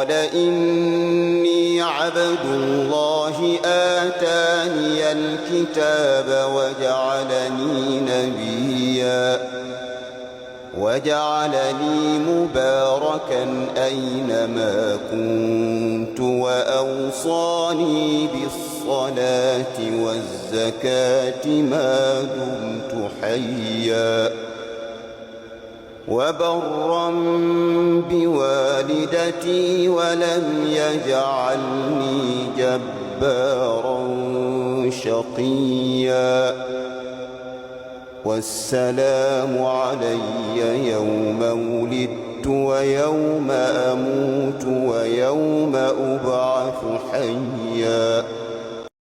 قال إني عبد الله آتاني الكتاب وجعلني مباركا أينما كنت وأوصاني بالصلاة والزكاة ما دمت حيا وبرا بوالدتي ولم يجعلني جبارا شقيا والسلام علي يوم ولدت ويوم أموت ويوم أبعث حيا